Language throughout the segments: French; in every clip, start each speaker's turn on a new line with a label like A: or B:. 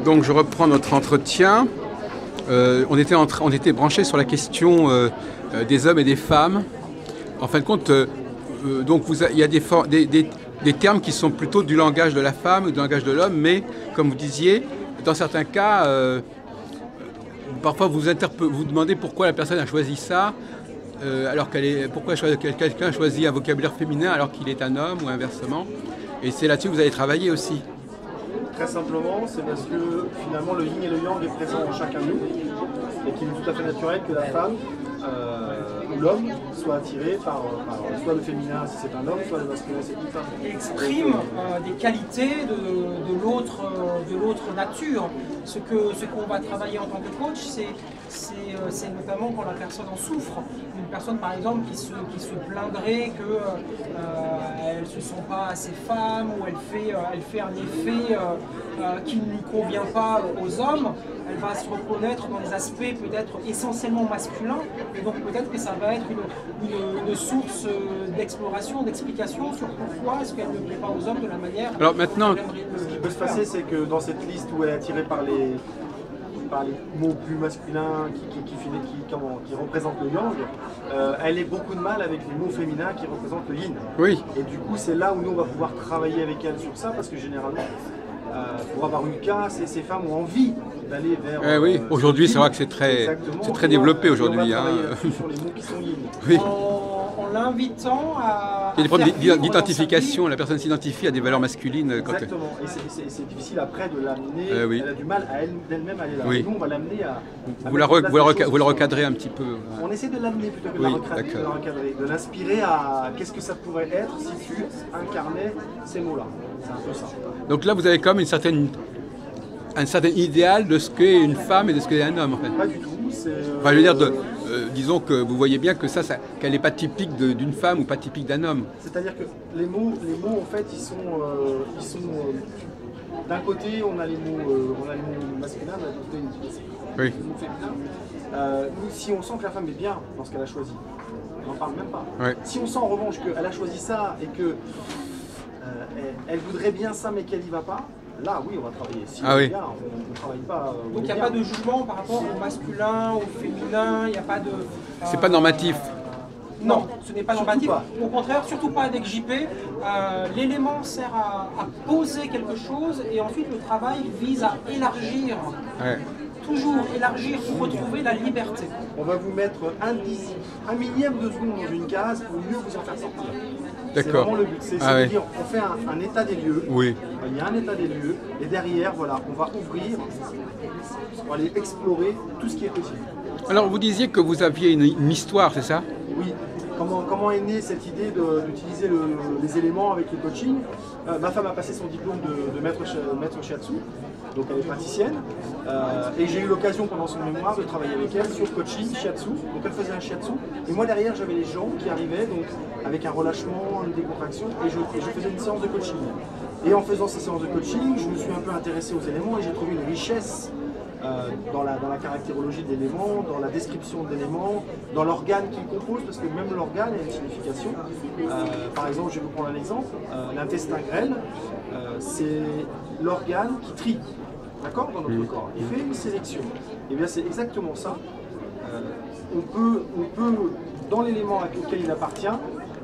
A: Donc je reprends notre entretien. On était branché sur la question des hommes et des femmes. En fin de compte, il y a des termes qui sont plutôt du langage de la femme ou du langage de l'homme, mais comme vous disiez, dans certains cas, parfois vous demandez pourquoi la personne a choisi ça, pourquoi quelqu'un a choisi un vocabulaire féminin alors qu'il est un homme ou inversement. Et c'est là-dessus que vous allez travailler aussi.
B: Très simplement, c'est parce que finalement le yin et le yang est présent en chacun de nous et qu'il est tout à fait naturel que la femme ou l'homme soit attiré par soit le féminin si c'est un homme, soit le masculin si c'est une femme.
C: Et exprime des qualités de l'autre nature. Ce qu'on va travailler en tant que coach, c'est notamment quand la personne en souffre. Une personne par exemple qui se plaindrait qu'elle ne se sent pas assez femme ou elle fait un effet qui ne lui convient pas aux hommes, elle va se reconnaître dans des aspects peut-être essentiellement masculins, et donc peut-être que ça va être une source d'exploration, d'explication sur pourquoi est-ce qu'elle ne plaît pas aux hommes de la manière.
A: Alors maintenant,
B: ce qui peut se passer, c'est que dans cette liste où elle est attirée par les mots plus masculins qui représentent le yang, elle a beaucoup de mal avec les mots féminins qui représentent le yin.
A: Oui.
B: Et du coup, c'est là où nous on va pouvoir travailler avec elle sur ça, parce que généralement, pour avoir eu le cas, ces femmes ont envie d'aller vers.
A: Oui, aujourd'hui c'est vrai que c'est très développé aujourd'hui.
B: On va travailler sur les mots qui sont yin.
A: Oui.
C: En l'invitant à.
A: Il y a des problèmes d'identification, la personne s'identifie à des valeurs masculines.
B: Exactement, et c'est difficile après de l'amener, elle a du mal à elle-même aller là.
A: Oui.
B: Nous on va l'amener à.
A: Vous la recadrez un petit peu.
B: On essaie de l'amener plutôt que de la recadrer, de l'inspirer à qu'est-ce que ça pourrait être si tu incarnais ces mots-là. C'est un peu ça.
A: Donc là vous avez comme un certain idéal de ce qu'est une femme et de ce qu'est un homme en fait.
B: Pas du tout.
A: Enfin, je veux dire, disons que vous voyez bien que qu'elle n'est pas typique d'une femme ou pas typique d'un homme.
B: C'est-à-dire que les mots en fait, ils sont d'un côté, on a les mots masculins, d'un côté, les mots féminins. Si on sent que la femme est bien dans ce qu'elle a choisi, on n'en parle même pas.
A: Ouais.
B: Si on sent en revanche qu'elle a choisi ça et que elle voudrait bien ça mais qu'elle n'y va pas, là oui on va travailler. Si on ne travaille pas.
C: Donc il n'y a pas de jugement par rapport au masculin, au féminin, il n'y a pas de.
A: C'est pas normatif.
C: Non, ce n'est pas normatif. Au contraire, surtout pas avec JP. L'élément sert à poser quelque chose et ensuite le travail vise à élargir.
A: Ouais.
C: Toujours élargir pour retrouver la liberté.
B: On va vous mettre un millième de seconde dans une case pour mieux vous en faire sortir. C'est vraiment le but. C'est de dire, on fait un état des lieux.
A: Oui.
B: Il y a un état des lieux et derrière, voilà, on va ouvrir, on va aller explorer tout ce qui est possible.
A: Alors vous disiez que vous aviez une histoire, c'est ça?
B: Oui. Comment est née cette idée d'utiliser les éléments avec le coaching? Ma femme a passé son diplôme de maître shiatsu, donc elle est praticienne, et j'ai eu l'occasion pendant son mémoire de travailler avec elle sur coaching, shiatsu, donc elle faisait un shiatsu, et moi derrière j'avais les gens qui arrivaient donc avec un relâchement, une décontraction, et je faisais une séance de coaching. Et en faisant ces séances de coaching, je me suis un peu intéressé aux éléments et j'ai trouvé une richesse dans la caractérologie de l'élément, dans la description de l'élément, dans l'organe qu'il compose, parce que même l'organe a une signification. Par exemple, je vais vous prendre un exemple, l'intestin grêle, c'est l'organe qui trie, d'accord, dans notre corps. Il fait une sélection. Et bien c'est exactement ça. On peut, dans l'élément auquel il appartient,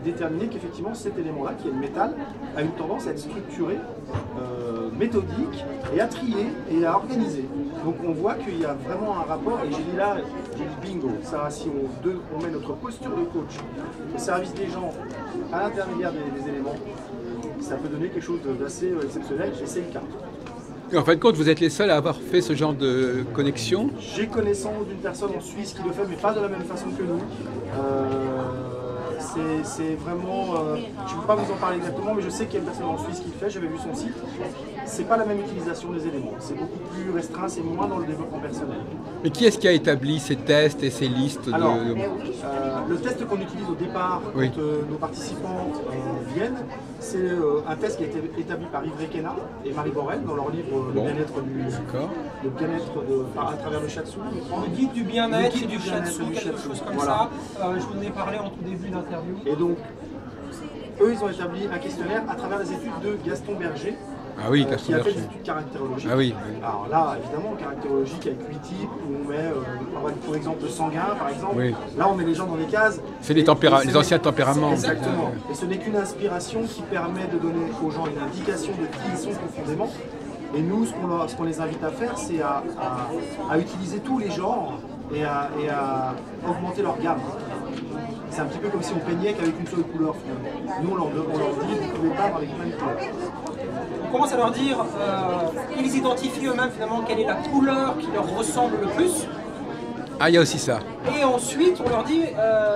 B: déterminer qu'effectivement cet élément-là, qui est le métal, a une tendance à être structuré, méthodique, et à trier et à organiser. Donc on voit qu'il y a vraiment un rapport, et j'ai dit là, bingo, ça, si on met notre posture de coach au service des gens à l'intermédiaire des éléments, ça peut donner quelque chose d'assez exceptionnel, et c'est le cas.
A: Et en fin de compte, vous êtes les seuls à avoir fait ce genre de connexion?
B: J'ai connaissance d'une personne en Suisse qui le fait, mais pas de la même façon que nous. C'est vraiment, je ne peux pas vous en parler exactement, mais je sais qu'il y a une personne en Suisse qui le fait, j'avais vu son site. C'est pas la même utilisation des éléments, c'est beaucoup plus restreint, c'est moins dans le développement personnel.
A: Mais qui est-ce qui a établi ces tests et ces listes
B: Alors, le test qu'on utilise au départ quand nos participants viennent, c'est un test qui a été établi par Yves Requena et Marie Borel dans leur livre Le bien-être à travers le shiatsu.
C: Le guide du bien-être et du shiatsu, quelque chose comme ça. Je vous en ai parlé en tout début d'interview.
B: Et donc, eux, ils ont établi un questionnaire à travers les études de Gaston Berger,
A: Ah oui,
B: qui a
A: Gaston
B: fait
A: Berger.
B: des études caractérologiques.
A: Ah oui, oui.
B: Alors là, évidemment, caractérologique avec 8 types, où on met, pour exemple, le sanguin, par exemple.
A: Oui.
B: Là, on met les gens dans des cases.
A: C'est les anciens tempéraments.
B: Exactement. Et ce n'est qu'une inspiration qui permet de donner aux gens une indication de qui ils sont profondément. Et nous, ce qu'on les invite à faire, c'est à utiliser tous les genres et à augmenter leur gamme. C'est un petit peu comme si on peignait qu'avec une seule couleur, finalement. Nous, on leur dit, vous pouvez peindre avec plein de couleurs.
C: On commence à leur dire, ils identifient eux-mêmes finalement quelle est la couleur qui leur ressemble le plus.
A: Ah, il y a aussi ça.
C: Et ensuite, on leur dit,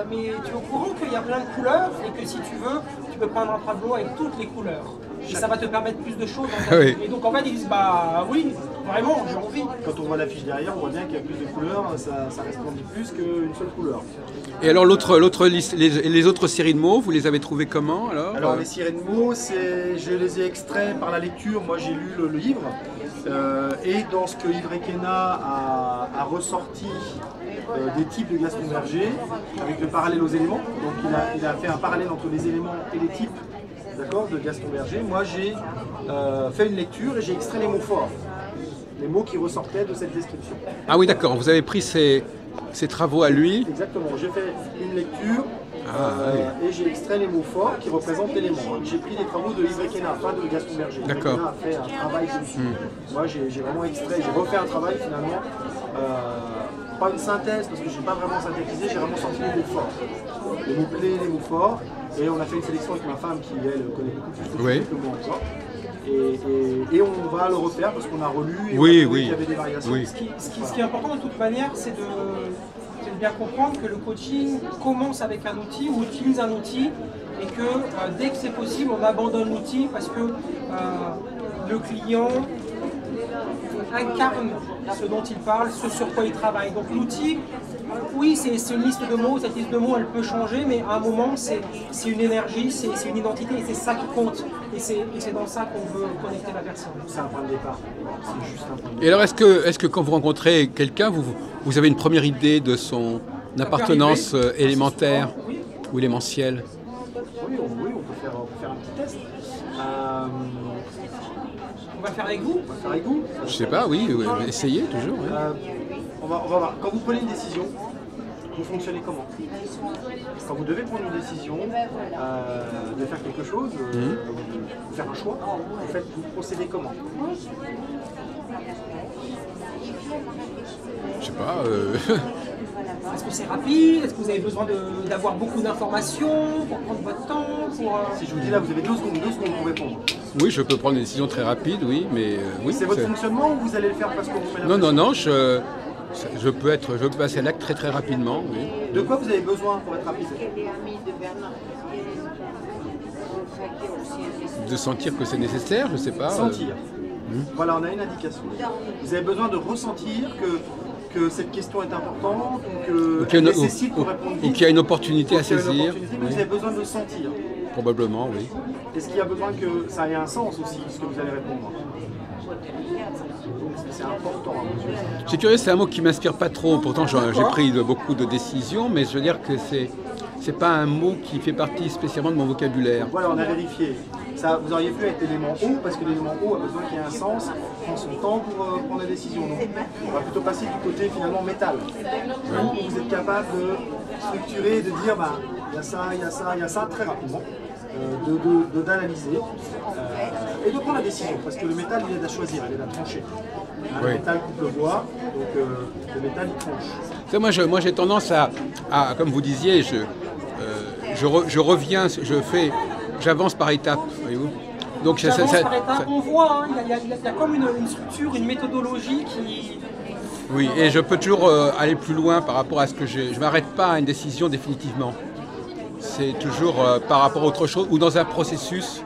C: mais tu es au courant qu'il y a plein de couleurs et que si tu veux, tu peux peindre un tableau avec toutes les couleurs. Et ça va te permettre plus de choses dans ta vie. Et donc en fait, ils disent, bah oui, vraiment, j'ai envie.
B: Quand on voit l'affiche derrière, on voit bien qu'il y a plus de couleurs, ça resplendit plus qu'une seule couleur.
A: Et alors l'autre liste, les autres séries de mots, vous les avez trouvées comment alors
B: les séries de mots, je les ai extraits par la lecture. Moi j'ai lu le livre. Et dans ce que Yves Requena a ressorti des types de Gaston Berger, avec le parallèle aux éléments. Donc il a fait un parallèle entre les éléments et les types, d'accord, de Gaston Berger. Moi j'ai fait une lecture et j'ai extrait les mots forts, les mots qui ressortaient de cette description.
A: Ah oui, d'accord, vous avez pris ces travaux à lui.
B: Exactement, j'ai fait une lecture et j'ai extrait les mots forts qui représentent l'élément. J'ai pris les travaux de Yves Requena, pas de Gaston Berger. Yves Requena a fait un travail dessus. Moi j'ai vraiment extrait, j'ai refait un travail finalement, pas une synthèse parce que je n'ai pas vraiment synthétisé, j'ai vraiment sorti les mots forts. Les mots clés, les mots forts, et on a fait une sélection avec ma femme qui elle connaît beaucoup plus que moi encore. Et on va le refaire parce qu'on a relu et on a trouvé qu'il y avait des variations.
C: Oui. Ce qui est important de toute manière, c'est de bien comprendre que le coaching commence avec un outil ou utilise un outil et que dès que c'est possible, on abandonne l'outil parce que le client incarne ce dont il parle, ce sur quoi il travaille. Donc l'outil, oui, c'est une liste de mots, cette liste de mots elle peut changer, mais à un moment c'est une énergie, c'est une identité et c'est ça qui compte. Et c'est dans ça qu'on veut connecter la personne.
B: C'est un point de départ, c'est juste un point de départ.
A: Et alors est-ce que quand vous rencontrez quelqu'un, vous avez une première idée de son appartenance élémentaire ou élémentielle?
B: Oui, on peut faire un petit test.
C: On va le faire avec vous?
B: On va le faire avec vous.
A: Je sais pas, oui, essayez toujours. Oui.
B: On va voir. Quand vous prenez une décision, vous fonctionnez comment? Quand vous devez prendre une décision de faire quelque chose, de faire un choix, vous procédez comment?
A: Je sais pas.
C: Est-ce que c'est rapide? Est-ce que vous avez besoin d'avoir beaucoup d'informations pour prendre votre temps
B: Si je vous dis là, vous avez 2 secondes pour répondre.
A: Oui, je peux prendre une décision très rapide, oui, mais oui.
B: C'est votre fonctionnement ou vous allez le faire parce qu'on vous met la
A: Non, je peux passer à l'acte très très rapidement, oui.
B: De quoi vous avez besoin pour être rapide?
A: De sentir que c'est nécessaire, je sais pas.
B: Sentir. Voilà, on a une indication. Vous avez besoin de ressentir que cette question est importante ou qu'elle nécessite qu'on réponde vite.
A: Ou qu'il y a une opportunité à saisir.
B: Mais vous avez besoin de le sentir.
A: Probablement, oui.
B: Est-ce qu'il y a besoin que ça ait un sens aussi, ce que vous allez répondre? C'est important à vos yeux.
A: C'est curieux, c'est un mot qui ne m'inspire pas trop. Pourtant, j'ai pris beaucoup de décisions, mais je veux dire que c'est pas un mot qui fait partie spécialement de mon vocabulaire.
B: Voilà, on a vérifié. Ça, vous auriez pu être l'élément O, parce que l'élément O a besoin qu'il y ait un sens, prend son temps pour prendre la décision. Donc, on va plutôt passer du côté finalement métal. Où vous êtes capable de structurer, de dire, il y a ça, il y a ça, il y a ça, très rapidement. D'analyser et de prendre la décision, parce que le métal il aide à choisir, il aide à trancher. Le métal coupe le bois, donc le métal il tranche.
A: Moi j'ai tendance à, comme vous disiez, je reviens, j'avance par étapes, voyez-vous. Donc
C: par étapes, on voit, il y a comme une structure, une méthodologie qui...
A: Oui, et je peux toujours aller plus loin par rapport à ce que je ne m'arrête pas à une décision définitivement. C'est toujours par rapport à autre chose ou dans un processus.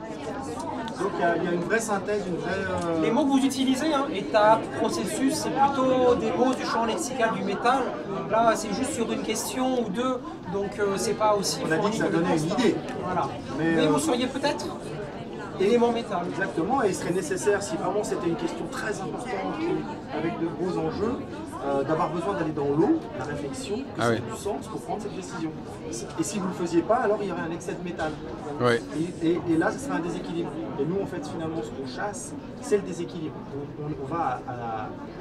B: Donc il y a une vraie synthèse, une vraie...
C: Les mots que vous utilisez, étape, processus, c'est plutôt des mots du champ lexical du métal. Là, c'est juste sur une question ou deux, donc c'est pas aussi...
B: On a dit que ça donnait une idée.
C: Voilà. Mais vous seriez peut-être Élément métal.
B: Exactement, et il serait nécessaire, si vraiment c'était une question très importante, avec de gros enjeux, d'avoir besoin d'aller dans l'eau, la réflexion, que ça ait du sens pour prendre cette décision. Et si vous ne le faisiez pas, alors il y aurait un excès de métal.
A: Ouais.
B: Et là, ce serait un déséquilibre. Et nous, en fait, finalement, ce qu'on chasse, c'est le déséquilibre. On va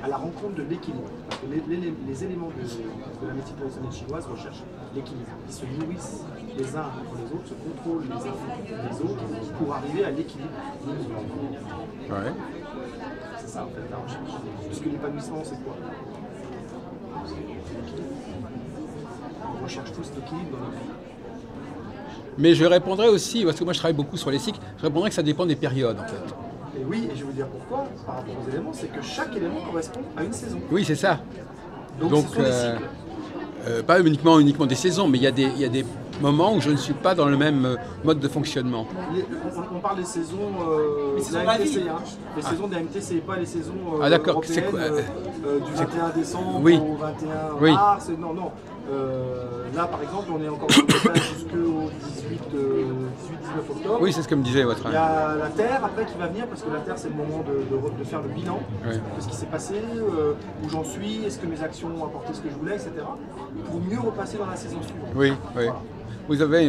B: à la rencontre de l'équilibre. Parce que les éléments de la médecine traditionnelle chinoise recherchent l'équilibre. Ils se nourrissent les uns contre les autres, se contrôlent les uns les autres pour arriver à l'équilibre.
A: Ouais.
B: C'est ça, en fait, la recherche. Puisque l'épanouissement, c'est quoi? On recherche tous l'équilibre dans notre vie.
A: Mais je répondrais aussi, parce que moi je travaille beaucoup sur les cycles, je répondrais que ça dépend des périodes en fait.
B: Et oui, et je vais vous dire pourquoi, par rapport aux éléments, c'est que chaque élément correspond à une saison.
A: Oui, c'est ça.
B: Donc ce sont des cycles.
A: Pas uniquement des saisons, mais il y a des moments où je ne suis pas dans le même mode de fonctionnement.
B: On parle des saisons
C: saisons
B: de
C: de
B: la
C: la vie.
B: MTC, hein. Les saisons de la MTC, et pas les saisons
A: d'accord.
B: européennes
A: C'est quoi,
B: du 21 décembre
A: Oui.
B: au 21
A: Oui.
B: mars. Non, non. Là, par exemple, on est encore dans le détail jusqu'au 18-19 octobre.
A: Oui, c'est ce que me disait votre
B: Il y a la Terre après qui va venir, parce que la Terre c'est le moment de faire le bilan
A: Oui.
B: de ce qui s'est passé, où j'en suis, est-ce que mes actions ont apporté ce que je voulais, etc. Pour mieux repasser dans la saison suivante.
A: Oui, oui. Vous avez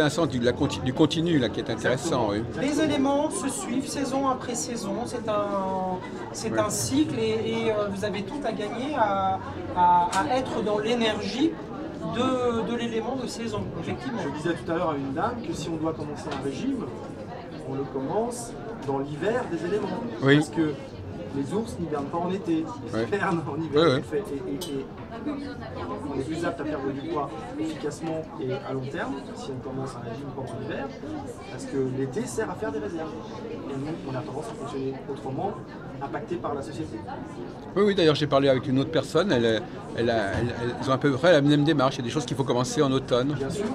A: un sens du continu là, qui est intéressant. Oui.
C: Les éléments se suivent saison après saison, c'est un cycle et vous avez tout à gagner à être dans l'énergie de l'élément de saison, effectivement.
B: Je disais tout à l'heure à une dame que si on doit commencer un régime, on le commence dans l'hiver des éléments.
A: Oui.
B: Parce que les ours n'hivernent pas en été, ils hivernent en hiver.
A: Oui, oui.
B: Et on est plus apte à perdre du poids efficacement et à long terme si on commence un régime pendant l'hiver, parce que l'été sert à faire des réserves. Et nous, on a tendance à fonctionner autrement, impacté par la société.
A: Oui, oui, d'ailleurs j'ai parlé avec une autre personne, elles ont à peu près la même démarche, il y a des choses qu'il faut commencer en automne.
B: Bien sûr.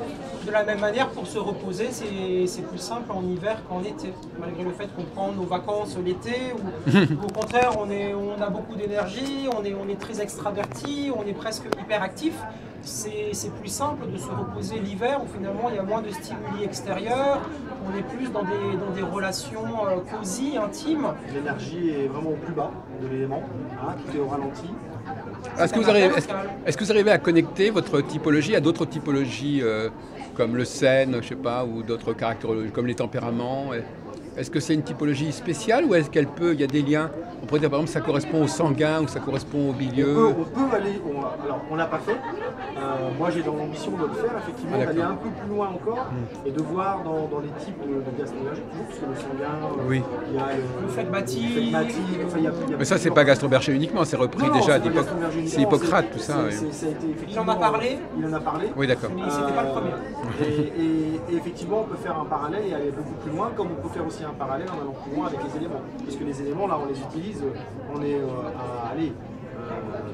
C: De la même manière, pour se reposer, c'est plus simple en hiver qu'en été. Malgré le fait qu'on prend nos vacances l'été, ou au contraire, on a beaucoup d'énergie, on est très extraverti, on est presque hyperactif. C'est plus simple de se reposer l'hiver où finalement il y a moins de stimuli extérieurs, on est plus dans des relations cosy, intimes.
B: L'énergie est vraiment au plus bas de l'élément, hein, tout est au ralenti.
A: Est-ce que vous arrivez à connecter votre typologie à d'autres typologies comme le Sen, je sais pas, ou d'autres caractères comme les tempéraments? Est-ce que c'est une typologie spéciale ou est-ce il y a des liens? On pourrait dire par exemple ça correspond au sanguin ou ça correspond au bilieux.
B: On peut aller, alors on l'a pas fait. Moi j'ai dans l'ambition de le faire, effectivement, d'aller un peu plus loin encore et de voir dans les types de gastroénergie, toujours, parce que le sanguin,
A: Oui.
B: il y a
C: Le phlegmatique,
B: enfin, il y a
A: Mais ça c'est pas Gastroberger uniquement, c'est repris
B: Non,
A: déjà
B: c'est pas Gastroberger
A: c'est
B: uniquement,
A: Hippocrate tout ça. Oui.
B: ça a été
C: il en
B: effectivement,
C: a parlé,
B: il en a parlé.
A: Oui, d'accord.
C: mais c'était pas le premier.
B: Et effectivement, on peut faire un parallèle et aller beaucoup plus loin, comme on peut faire aussi un parallèle en allant plus loin avec les éléments. Puisque les éléments, là, on les utilise, on est à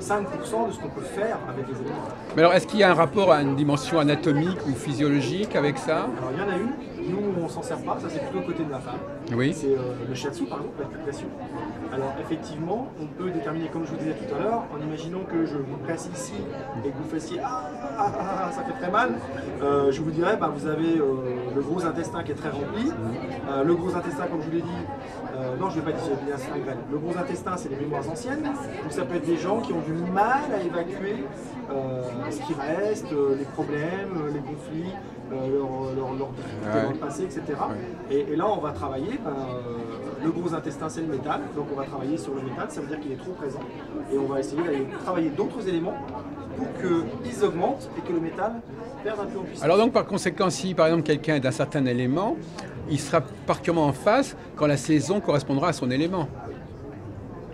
B: 5% de ce qu'on peut faire avec les éléments.
A: Mais alors est-ce qu'il y a un rapport à une dimension anatomique ou physiologique avec ça?
B: Alors, il y en a une. Nous, on s'en sert pas, ça c'est plutôt le côté de ma femme.
A: Oui.
B: C'est le shiatsu, par exemple, la cultivation. Alors, effectivement, on peut déterminer, comme je vous disais tout à l'heure, en imaginant que je vous presse ici et que vous fassiez ça fait très mal. Je vous dirais, vous avez le gros intestin qui est très rempli. Le gros intestin, comme je vous l'ai dit, non, je ne vais pas dire l'intestin grêle. Le gros intestin, c'est les mémoires anciennes. Donc, ça peut être des gens qui ont du mal à évacuer ce qui reste, les problèmes, les conflits, leur difficulté dans le passé, etc. Et là, on va travailler. Le gros intestin, c'est le métal, donc on va travailler sur le métal, ça veut dire qu'il est trop présent. Et on va essayer d'aller travailler d'autres éléments pour qu'ils augmentent et que le métal perde un peu en puissance.
A: Alors donc par conséquent, si par exemple quelqu'un est d'un certain élément, il sera particulièrement en phase quand la saison correspondra à son élément.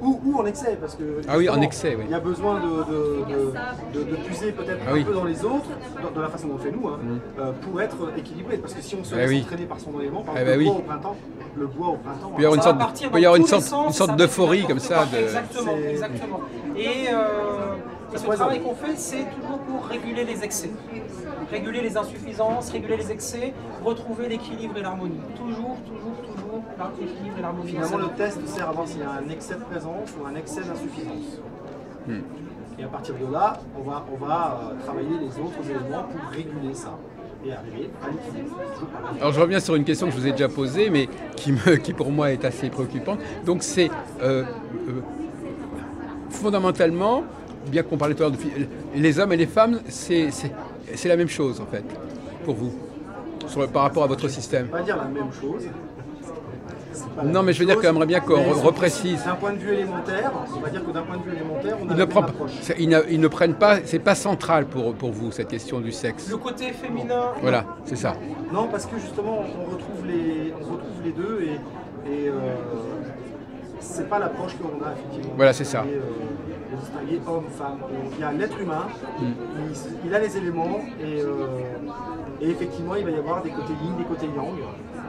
B: Ou en excès, parce que
A: Ah oui, en excès, oui.
B: il y a besoin de puiser peut-être un peu dans les autres, dans la façon dont on fait nous, pour être équilibré. Parce que si on se laisse entraîner par son élément, par exemple, le bois au printemps,
A: il peut y avoir une sorte d'euphorie comme ça.
C: Exactement, exactement. Et ce travail qu'on fait, c'est toujours pour réguler les excès. Réguler les insuffisances, réguler les excès, retrouver l'équilibre et l'harmonie. Toujours l'équilibre et l'harmonie.
B: Finalement, le test sert à voir s'il y a un excès de présence ou un excès d'insuffisance. Et à partir de là, on va travailler les autres éléments pour réguler ça. et arriver à l'utiliser.
A: Alors je reviens sur une question que je vous ai déjà posée, mais qui pour moi est assez préoccupante. Donc c'est fondamentalement, bien qu'on parlait tout à l'heure les hommes et les femmes, c'est la même chose en fait, pour vous, par rapport à votre système.
B: On va dire la même chose.
A: Non, mais je veux dire qu'on aimerait bien qu'on reprécise.
B: D'un point de vue élémentaire, on va dire que d'un point de vue élémentaire, on a
A: Ils
B: la
A: ne,
B: même approche.
A: ils ne prennent pas, c'est pas central pour vous cette question du sexe.
C: Le côté féminin.
A: Voilà, c'est ça.
B: Non, parce que justement, on retrouve les deux et c'est pas l'approche que l'on a effectivement.
A: Voilà, c'est ça.
B: De distinguer homme, femme. Il y a l'être humain, il a les éléments et effectivement, il va y avoir des côtés yin, des côtés yang.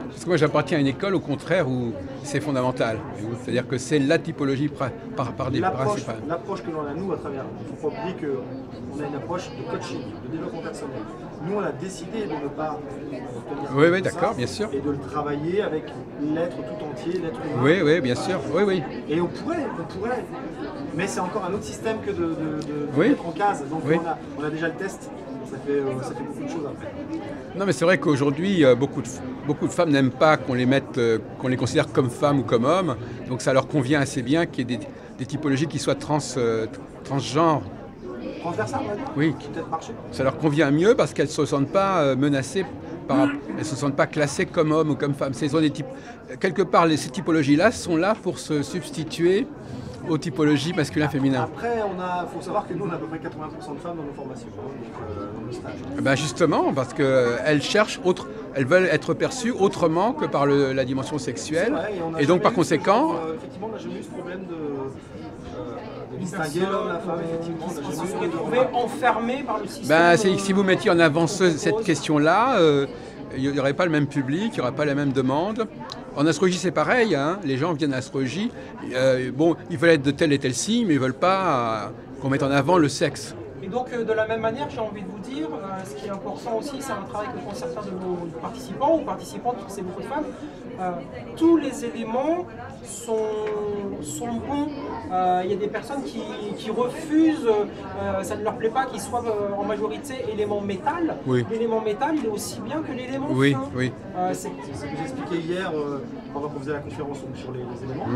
A: Parce que moi j'appartiens à une école au contraire où c'est fondamental. C'est-à-dire que c'est la typologie par des principales.
B: L'approche que l'on a nous à travers, il ne faut pas oublier qu'on a une approche de coaching, de développement personnel. Nous on a décidé de ne pas tenir
A: Oui, d'accord, bien sûr.
B: et de le travailler avec l'être tout entier, l'être humain.
A: Oui, bien sûr. Oui.
B: Et on pourrait, mais c'est encore un autre système que de
A: Oui.
B: mettre en case. Donc
A: Oui.
B: on a déjà le test, ça fait beaucoup de choses après.
A: Non, mais c'est vrai qu'aujourd'hui, beaucoup de femmes n'aiment pas qu'on les considère comme femmes ou comme hommes. Donc ça leur convient assez bien qu'il y ait des typologies qui soient transgenres.
B: Transversal, on va dire.
A: Oui.
B: Peut-être marcher.
A: Ça leur convient mieux parce qu'elles ne se sentent pas menacées, elles ne se sentent pas classées comme hommes ou comme femmes. Quelque part, ces typologies-là sont là pour se substituer aux typologies masculin-féminin.
B: Après, faut savoir que nous, on a à peu près 80% de femmes dans nos formations, dans nos stages.
A: Ben justement, parce qu'elles elles veulent être perçues autrement que par la dimension sexuelle.
B: Vrai,
A: et donc par conséquent...
B: effectivement, on n'a jamais eu ce problème de distinguer l'homme, la femme, effectivement. On n'a
C: Ils
B: jamais
C: se
B: eu de
C: retrouvaient enfermés par le système.
A: Ben, si vous mettiez en avant cette question-là, il n'y aurait pas le même public, il n'y aurait pas la même demande. En astrologie, c'est pareil, hein. Les gens viennent à l'astrologie, ils veulent être de tel et tel signe, mais ils ne veulent pas qu'on mette en avant le sexe.
C: Et donc, de la même manière, j'ai envie de vous dire, ce qui est important aussi, c'est un travail que font certains de nos participants ou participantes, parce que c'est beaucoup de femmes. Tous les éléments sont bons. Il y a des personnes qui refusent, ça ne leur plaît pas qu'ils soient en majorité élément métal.
A: Oui.
C: L'élément métal, il est aussi bien que l'élément fin.
A: Oui.
B: C'est ce que j'expliquais hier pendant qu'on faisait la conférence sur les éléments.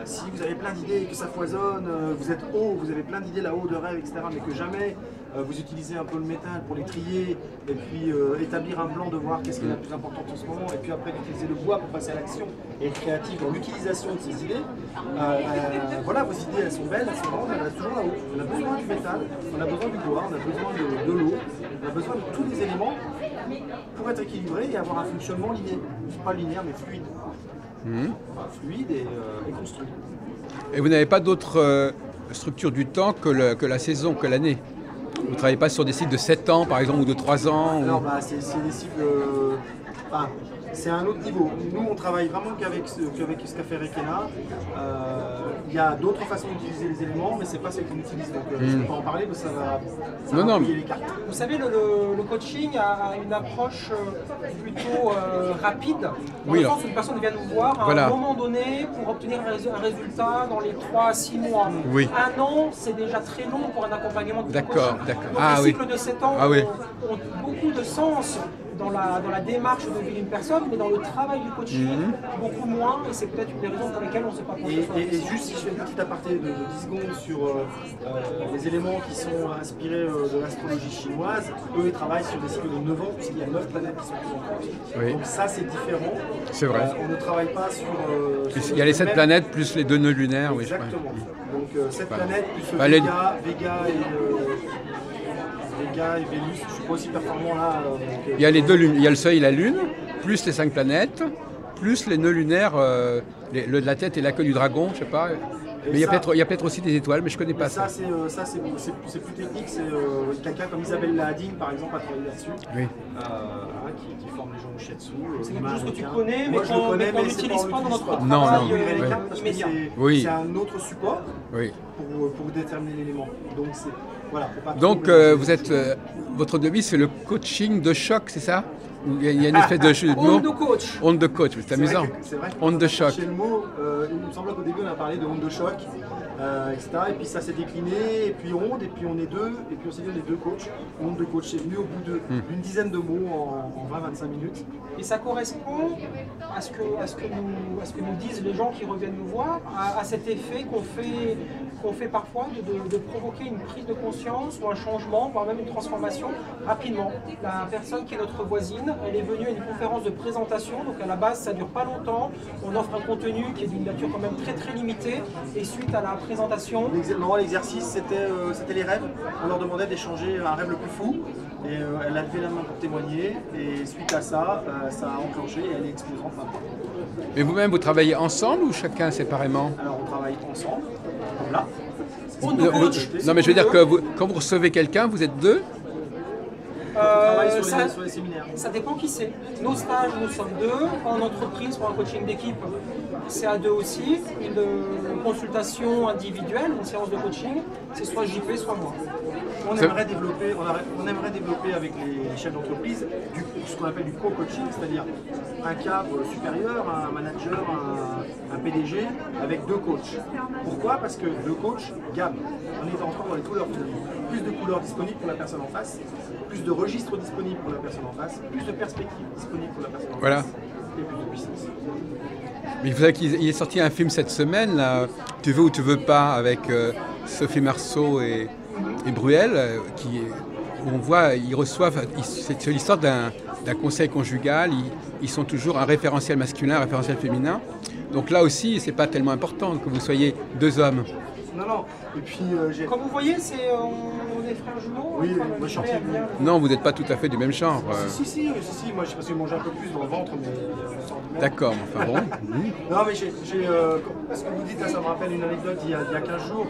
B: Si vous avez plein d'idées, que ça foisonne, vous êtes haut, vous avez plein d'idées là-haut, de rêves, etc., mais que jamais vous utilisez un peu le métal pour les trier, et puis établir un plan de voir qu'est-ce qui est la plus importante en ce moment, et puis après utiliser le bois pour passer à l'action, et être créatif dans l'utilisation de ces idées, voilà, vos idées, elles sont belles, elles sont grandes, elles restent toujours là-haut. On a besoin du métal, on a besoin du bois, on a besoin de l'eau, on a besoin de tous les éléments pour être équilibré et avoir un fonctionnement linéaire. Pas linéaire, mais fluide. Fluide et construit.
A: Et vous n'avez pas d'autre structure du temps que la saison, que l'année? Vous ne travaillez pas sur des cycles de 7 ans, par exemple, ou de 3 ans
B: Alors, c'est des cycles... c'est un autre niveau. Nous, on travaille vraiment qu'avec ce qu'a fait Requena. Il y a d'autres façons d'utiliser les éléments, mais ce n'est pas ce qu'on utilise. Donc, je ne peux pas en parler, parce que ça va brouiller les cartes.
C: Vous savez, le coaching a une approche plutôt rapide. Dans le sens où une personne vient nous voir à un moment donné pour obtenir un résultat dans les 3 à 6 mois.
A: Oui.
C: Un an, c'est déjà très long pour un accompagnement de coaching.
A: D'accord.
C: Donc les cycles de 7 ans ont beaucoup de sens dans la démarche de vie d'une personne, mais dans le travail du coaching, beaucoup moins, et c'est peut-être une des raisons pour lesquelles on ne s'est pas penché.
B: Et juste si je fais une petite aparté de 10 secondes sur les éléments qui sont inspirés de l'astrologie chinoise, eux ils travaillent sur des cycles de 9 ans, puisqu'il y a 9 planètes qui sont présentes.
A: Oui.
B: Donc ça c'est différent.
A: C'est vrai.
B: On ne travaille pas sur...
A: il y a les 7 planètes plus les 2 nœuds lunaires.
B: Exactement. Donc 7 planètes plus
A: Vega
B: et Vénus, je ne suis pas aussi performant là.
A: Il y a les 2 lunes, il y a le Soleil et la Lune, plus les 5 planètes, plus les nœuds lunaires, la tête et la queue du dragon, je sais pas. Mais il y a peut-être aussi des étoiles, mais je ne connais pas ça.
B: Ça c'est plus technique, c'est quelqu'un comme Isabelle Lahadine par exemple a travaillé là-dessus.
A: Oui.
B: Qui forme les gens au shiatsu.
C: C'est quelque chose que tu connais,
B: Moi,
C: mais qu'on n'utilise pas dans notre travail.
A: Non.
B: C'est un autre support
A: Oui.
B: pour déterminer l'élément. Donc
A: Donc votre devise c'est le coaching de choc, c'est ça? Il y a une espèce de jeu de mots.
C: On de coach.
A: Onde de coach, c'est amusant.
B: C'est vrai.
A: Onde de choc.
B: Chez le mot, il me semble qu'au début on a parlé de onde de choc, etc. Et puis ça s'est décliné, et puis onde, et puis on est deux, et puis on s'est dit on est deux coachs. Onde de coach, c'est venu au bout d'une dizaine de mots en 20-25 minutes.
C: Et ça correspond à ce que nous disent les gens qui reviennent nous voir, à cet effet qu'on fait parfois de provoquer une prise de conscience ou un changement, voire même une transformation rapidement. La personne qui est notre voisine, elle est venue à une conférence de présentation, donc à la base ça dure pas longtemps, on offre un contenu qui est d'une nature quand même très très limitée, et suite à la présentation...
B: L'exercice c'était les rêves, on leur demandait d'échanger un rêve le plus fou, et elle a levé la main pour témoigner, et suite à ça, ça a enclenché et elle est explosante maintenant.
A: Et vous-même, vous travaillez ensemble ou chacun séparément?
B: Alors on travaille ensemble, comme là.
A: Non, mais je veux dire que quand vous recevez quelqu'un, vous êtes deux?
B: On travaille sur les séminaires.
C: Ça dépend qui c'est. Nos stages, nous sommes deux. En entreprise, pour un coaching d'équipe, c'est à deux aussi. Une consultation individuelle, une séance de coaching, c'est soit JP, soit moi.
B: On aimerait développer avec les chefs d'entreprise ce qu'on appelle du co-coaching, c'est-à-dire un cadre supérieur, un manager, un PDG, avec deux coachs. Pourquoi? Parce que deux coachs, gamme. On est encore dans les couleurs finalement. Plus de couleurs disponibles pour la personne en face, plus de registres disponibles pour la personne en face, plus de perspectives disponibles pour la personne en face, et plus de puissance.
A: Mais vous savez qu'il est sorti un film cette semaine, là, Tu veux ou tu veux pas, avec Sophie Marceau et Bruel, où on voit, ils reçoivent, c'est l'histoire d'un conseil conjugal, ils sont toujours un référentiel masculin, un référentiel féminin. Donc là aussi, c'est pas tellement important que vous soyez deux hommes.
B: Non. Et puis
C: comme vous voyez, on est frères jumeaux.
B: Oui, moi je suis entier.
A: Non, vous n'êtes pas tout à fait du même genre.
B: Si, moi je pense que j'ai mangé un peu plus dans le ventre, mais
A: d'accord, enfin bon.
B: Non, mais ce que vous dites là, ça me rappelle une anecdote il y a 15 jours.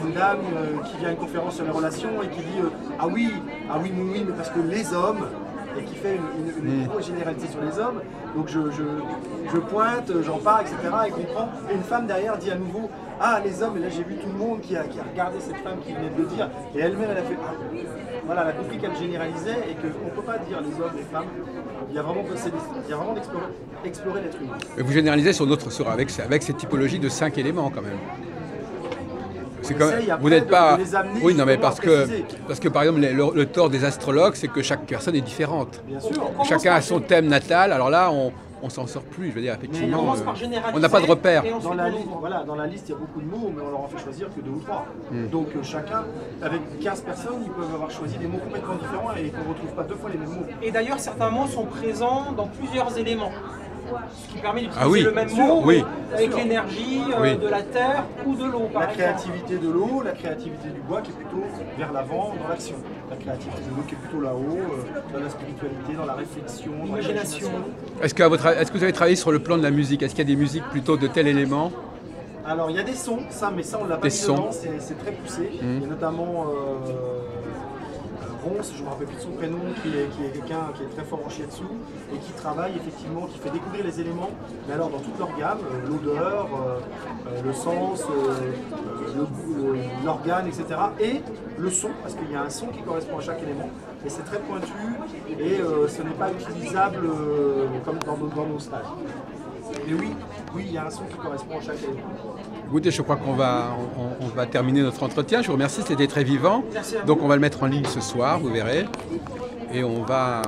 B: Une dame qui vient à une conférence sur les relations et qui dit ah oui, mais parce que les hommes, et qui fait une grosse généralité sur les hommes. Donc je pointe, j'en parle, etc. et comprend. Et une femme derrière dit à nouveau ah les hommes, et là j'ai vu tout le monde qui a regardé cette femme qui venait de le dire, et elle-même elle a fait ah. Voilà, elle a compris qu'elle généralisait et qu'on ne peut pas dire les hommes, les femmes. Il y a vraiment d'explorer l'être humain.
A: Et vous généralisez avec cette typologie de 5 éléments quand même. Vous n'êtes pas. Oui, non, mais parce que par exemple, le tort des astrologues, c'est que chaque personne est différente.
B: Bien sûr.
A: Chacun a son thème natal. Alors là, on s'en sort plus. Je veux dire, effectivement,
C: on
A: n'a pas de repère.
B: Dans la liste, il y a beaucoup de mots, mais on leur en fait choisir que 2 ou 3. Donc chacun, avec 15 personnes, ils peuvent avoir choisi des mots complètement différents et qu'on ne retrouve pas 2 fois les mêmes mots.
C: Et d'ailleurs, certains mots sont présents dans plusieurs éléments. Ce qui permet d'utiliser le même mot avec l'énergie de la terre ou de l'eau.
B: La créativité de l'eau, la créativité du bois qui est plutôt vers l'avant dans l'action. La créativité de l'eau qui est plutôt là-haut, dans la spiritualité, dans la réflexion, dans l'imagination.
A: Est-ce que vous avez travaillé sur le plan de la musique? Est-ce qu'il y a des musiques plutôt de tel élément?
B: Alors il y a des sons, mais ça on l'a pas mis dedans, c'est très poussé. Il y a notamment Ronce, je ne me rappelle plus de son prénom, qui est quelqu'un qui est très fort en shiatsu et qui travaille effectivement, qui fait découvrir les éléments, mais alors dans toute leur gamme, l'odeur, le sens, le goût, l'organe, etc. Et le son, parce qu'il y a un son qui correspond à chaque élément, et c'est très pointu et ce n'est pas utilisable comme dans nos stages. Mais oui, il y a un son qui correspond à chaque élément.
A: Écoutez, je crois qu'on va terminer notre entretien. Je vous remercie, c'était très vivant. Donc on va le mettre en ligne ce soir, vous verrez. Et on va